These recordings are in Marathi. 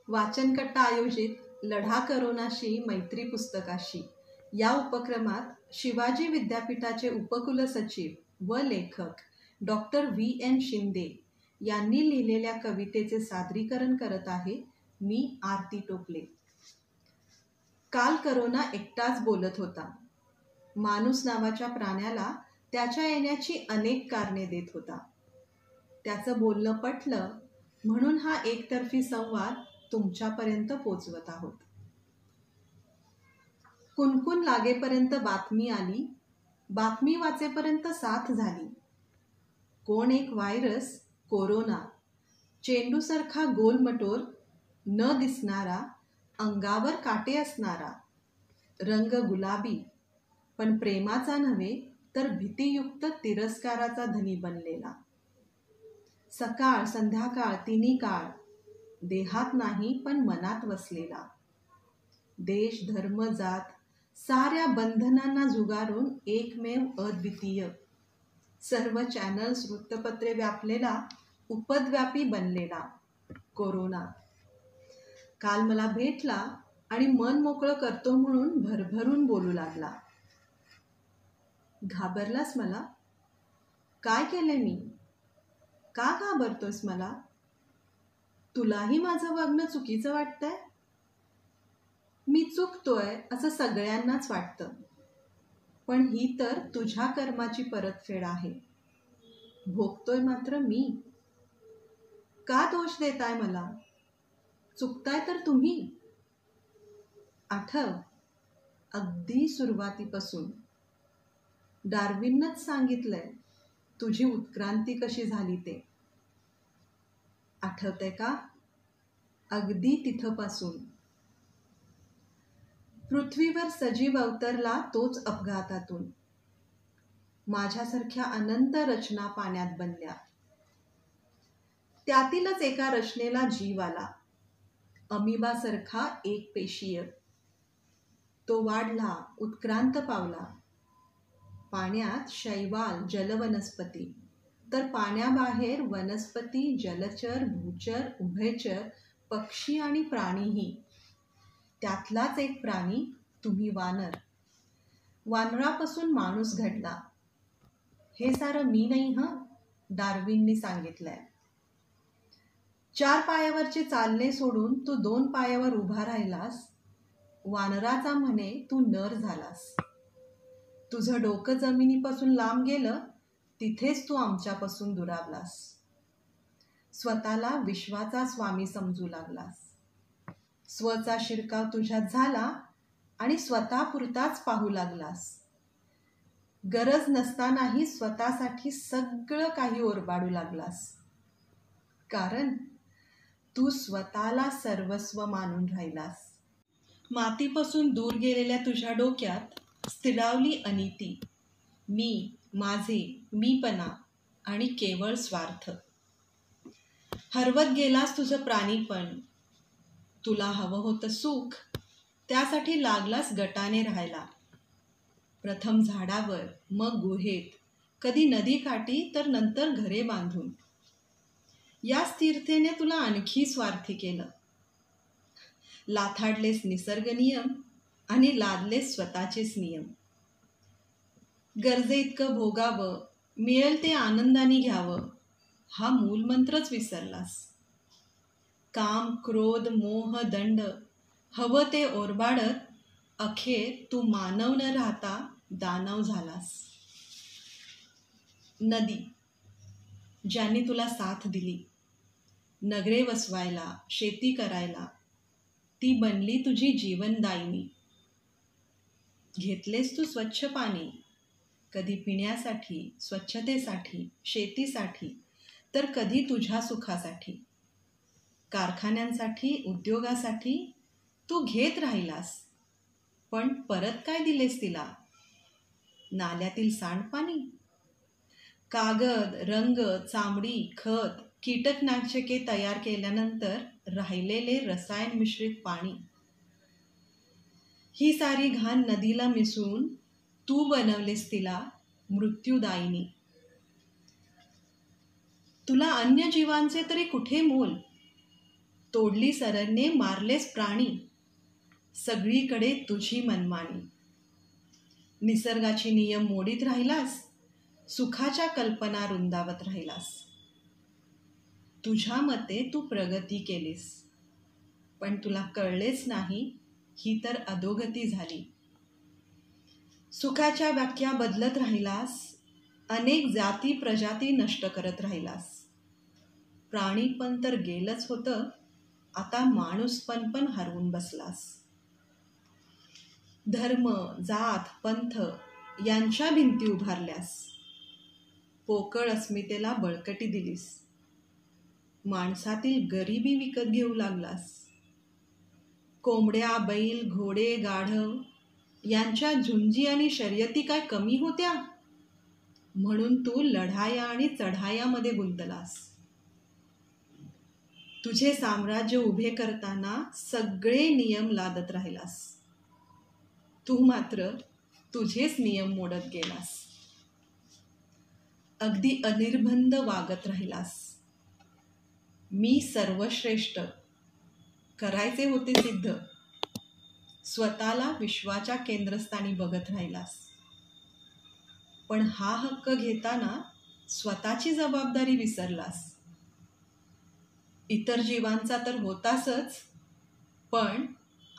वाचनकट्टा आयोजित लढा करोनाशी मैत्री पुस्तकाशी या उपक्रमात शिवाजी विद्यापीठाचे उपकुलसचिव व लेखक डॉक्टर V.N. शिंदे यांनी लिहिलेल्या कवितेचे सादरीकरण करत आहे मी आरती टोपले. काल करोना एकटाच बोलत होता. माणूस नावाच्या प्राण्याला त्याच्या येण्याची अनेक कारणे देत होता. त्याचं बोलणं पटलं म्हणून हा एकतर्फी संवाद तुमच्यापर्यंत पोचवत आहोत. कुणकुण लागेपर्यंत बातमी आली, बातमी वाचेपर्यंत साथ झाली. कोण एक व्हायरस कोरोना, चेंडूसारखा गोलमटोल, न दिसणारा, अंगावर काटे असणारा, रंग गुलाबी, पण प्रेमाचा नव्हे तर भीतीयुक्त तिरस्काराचा धनी बनलेला. सकाळ संध्याकाळ तिन्ही काळ, देहात नाही पण मनात वसलेला. देश धर्म जात साऱ्या बंधनांना झुगारून एकमेव अद्वितीय, सर्व चॅनल्स वृत्तपत्रे व्यापलेला उपद्व्यापी बनलेला कोरोना. काल मला भेटला आणि मन मोकळं करतो म्हणून भरभरून बोलू लागला. घाबरलास मला? काय केले मी? का घाबरतोस मला? तुलाही माझं वागणं चुकीचं वाटतंय? मी चुकतोय असं सगळ्यांनाच वाटतं, पण ही तर तुझ्या कर्माची परतफेड आहे. भोगतोय मात्र मी. का दोष देताय मला? चुकताय तर तुम्ही. आठव, अगदी सुरुवातीपासून डार्विननंच सांगितलंय तुझी उत्क्रांती कशी झाली ते. आठवतंय का? अगदी तिथपासून. पृथ्वीवर सजीव अवतरला तोच अपघातातून. माझ्यासारख्या अनंत रचना पाण्यात बनल्या. त्यातीलच एका रचनेला जीव आला, अमिबासारखा एक पेशीय. तो वाढला, उत्क्रांत पावला. पाण्यात शैवाल जलवनस्पती, तर पाण्याबाहेर वनस्पती, जलचर, भूचर, उभयचर, पक्षी आणि प्राणीही. त्यातलाच एक प्राणी तुम्ही वानर. वानरापासून माणूस घडला. हे सारं मी नाही हं, डार्विननी सांगितलंय. 4 पायावरचे चालणे सोडून तू 2 पायावर उभा राहिलास. वानराचा म्हणे तू नर झालास. तुझं डोकं जमिनीपासून लांब गेलं, तिथेच तू आमच्यापासून दुरावलास. स्वतःला विश्वाचा स्वामी समजू लागलास. स्वचा शिरकाव तुझ्यात झाला आणि स्वतःपुरताच पाहू लागलास. गरज नसतानाही स्वतःसाठी सगळं काही ओरबाडू लागलास. कारण तू स्वतःला सर्वस्व मानून राहिलास. मातीपासून दूर गेलेल्या तुझ्या डोक्यात स्थिरावली अनिती, मी, माझे, मीपणा आणि केवळ स्वार्थ. हरवत गेलास तुझं प्राणीपण. तुला हवं होतं सुख, त्यासाठी लागलास गटाने राहायला. प्रथम झाडावर, मग गुहेत, कधी नदीकाठी, तर नंतर घरे बांधून. या स्थिरतेने तुला आणखी स्वार्थी केलं. लाथाडलेस निसर्ग नियम आणि लादलेस स्वतःचेच नियम. गरजे इतकं भोगावं, मिळेल ते आनंदाने घ्यावं, हा मूलमंत्रच विसरलास. काम, क्रोध, मोह, दंड, हवं ते ओरबाडत अखेर तू मानव न राहता दानव झालास. नदी, ज्यांनी तुला साथ दिली, नगरे वसवायला, शेती करायला, ती बनली तुझी जीवनदायिनी. घेतलेस तू स्वच्छ पाणी, कधी पिण्यासाठी, स्वच्छतेसाठी, शेतीसाठी, तर कधी तुझ्या सुखासाठी. कारखान्यांसाठी, उद्योगासाठी तू घेत राहिलास, पण परत काय दिलेस तिला? नाल्यातील सांडपाणी, कागद, रंग, चामडी, खत, कीटकनाशके तयार केल्यानंतर राहिलेले रसायन मिश्रित पाणी. ही सारी घाण नदीला मिसळून तू बनवलेस तिला मृत्यूदायिनी. तुला अन्य जीवांचे तरी कुठे मोल? तोडली सरण्ये, मारलेस प्राणी, सगळीकडे तुझी मनमानी. निसर्गाचे नियम मोडीत राहिलास, सुखाच्या कल्पना रुंदावत राहिलास. तुझ्या मते तू प्रगती केलीस, पण तुला कळलेच नाही ही तर अधोगती झाली. सुखाच्या व्याख्या बदलत राहिलास, अनेक जाती प्रजाती नष्ट करत राहिलास. प्राणीपण तर गेलंच होतं, आता माणूसपण पण हरवून बसलास. धर्म, जात, पंथ यांच्या भिंती उभारल्यास. पोकळ अस्मितेला बळकटी दिलीस. माणसातील गरिबी विकत घेऊ लागलास. कोंबड्या, बैल, घोडे, गाढव यांच्या झुंजी आणि शर्यती काय कमी होत्या? म्हणून तू लढाया आणि चढायामध्ये गुंतलास. तुझे साम्राज्य उभे करताना सगळे नियम लादत राहिलास. तू मात्र तुझेच नियम मोडत गेलास. अगदी अनिर्बंध वागत राहिलास. मी सर्वश्रेष्ठ करायचे होते सिद्ध. स्वतःला विश्वाच्या केंद्रस्थानी बघत राहिलास. पण हा हक्क घेताना स्वतःची जबाबदारी विसरलास. इतर जीवांचा तर होतासच, पण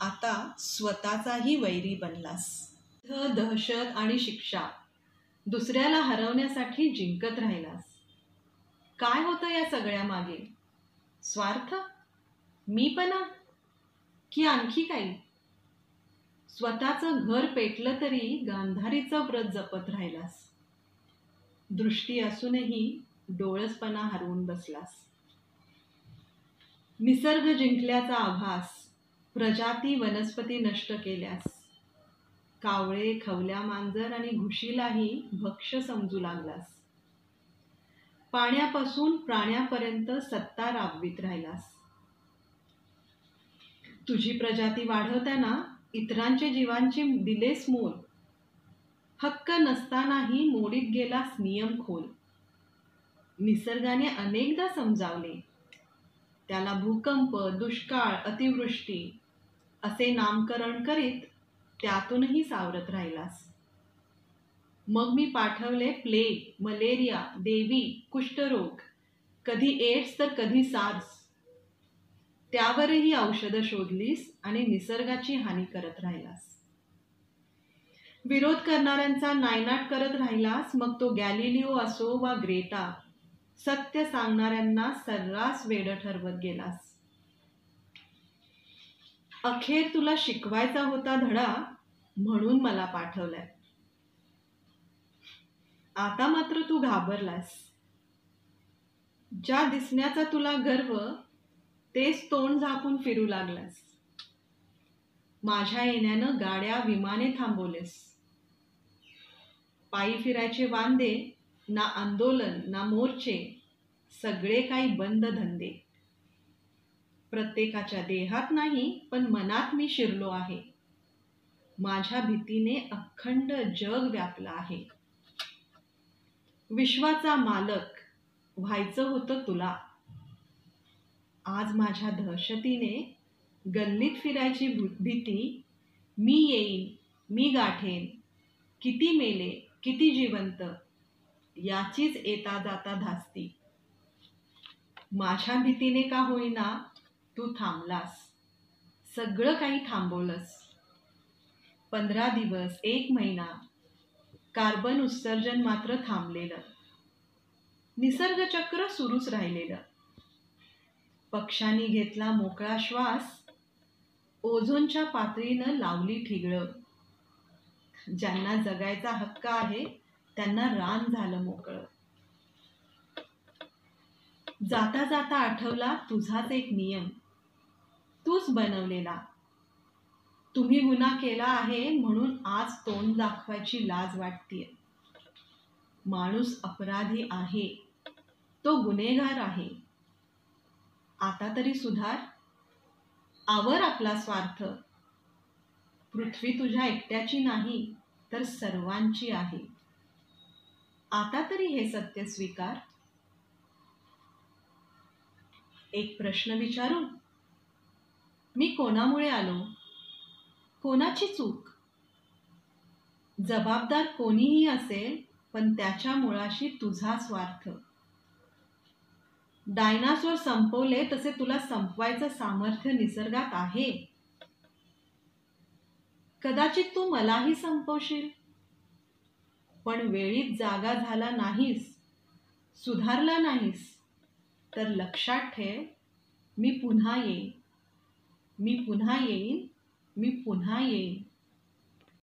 आता स्वतःचाही वैरी बनलास. दहशत आणि शिक्षा दुसऱ्याला हरवण्यासाठी जिंकत राहिलास. काय होतं या सगळ्या मागे? स्वार्थ, मीपणा की आणखी काही? स्वतःचं घर पेटलं तरी गांधारीचं व्रत जपत राहिलास. दृष्टी असूनही डोळसपणा हरवून बसलास. निसर्ग जिंकल्याचा आभास, प्रजाती वनस्पती नष्ट केल्यास. कावळे, खवल्या मांजर आणि घुशीलाही भक्ष्य समजू लागलास. पाण्यापासून प्राण्यापर्यंत सत्ता राबवीत राहिलास. तुझी प्रजाती वाढवताना इतरांच्या जीवांचे दिलेस मोल. हक्क नसतानाही मोडीत गेलास नियम खोल. निसर्गाने अनेकदा समजावले, त्याला भूकंप, दुष्काळ, अतिवृष्टी असे नामकरण करीत त्यातूनही सावरत राहिलास. मग मी पाठवले प्लेग, मलेरिया, देवी, कुष्ठरोग, कधी एड्स तर कधी सार्स. त्यावरही औषधं शोधलीस आणि निसर्गाची हानी करत राहिलास. विरोध करणाऱ्यांचा नायनाट करत राहिलास, मग तो गॅलिलिओ असो वा ग्रेटा. सत्य सांगणाऱ्यांना सर्रास वेडं ठरवत गेलास. अखेर तुला शिकवायचा होता धडा, म्हणून मला पाठवलाय. आता मात्र तू घाबरलास. ज्या दिसण्याचा तुला गर्व, तेच तोंड झाकून फिरू लागलास. माझ्या येण्यानं गाड्या, विमाने थांबवलेस. पायी फिरायचे वांदे, ना आंदोलन ना मोर्चे, सगळे काही बंद धंदे. प्रत्येकाच्या देहात नाही पण मनात मी शिरलो आहे. माझ्या भीतीने अखंड जग व्यापलं आहे. विश्वाचा मालक व्हायचं होतं तुला. आज माझ्या दहशतीने गल्लीत फिरायची भीती. मी येईन, मी गाठेन, किती मेले, किती जिवंत, याचीच येता जाता धास्ती. माझ्या भीतीने का होईना तू थांबलास. सगळं काही थांबवलंस. 15 दिवस, 1 महिना कार्बन उत्सर्जन मात्र थांबलेलं. निसर्गचक्र सुरूच राहिलेलं. पक्ष्यांनी घेतला मोकळा श्वास. ओझोनच्या पातळीनं लावली ठिगळं. ज्यांना जगायचा हक्क आहे त्यांना रान झालं मोकळं. जाता जाता आठवला तुझाच एक नियम, तूच बनवलेला. तुम्ही गुन्हा केला आहे म्हणून आज तोंड दाखवायची लाज वाटतेय. माणूस अपराधी आहे, तो गुन्हेगार आहे. आता तरी सुधार. आवर आपला स्वार्थ. पृथ्वी तुझ्या एकट्याची नाही तर सर्वांची आहे. आता तरी हे सत्य स्वीकार. एक प्रश्न विचारू? मी कोणामुळे आलो? कोणाची चूक? जबाबदार कोणीही असेल, पण त्याच्या मुळाशी तुझा स्वार्थ. डायनासोर संपवले तसे तुला संपवायचं सामर्थ्य निसर्गात आहे. कदाचित तू मलाही संपवशील, पण वेळीच जागा झाला नाहीस, सुधारला नाहीस, तर लक्षात ठेव, मी पुन्हा येईन, मी पुन्हा येईन, मी पुन्हा येईन.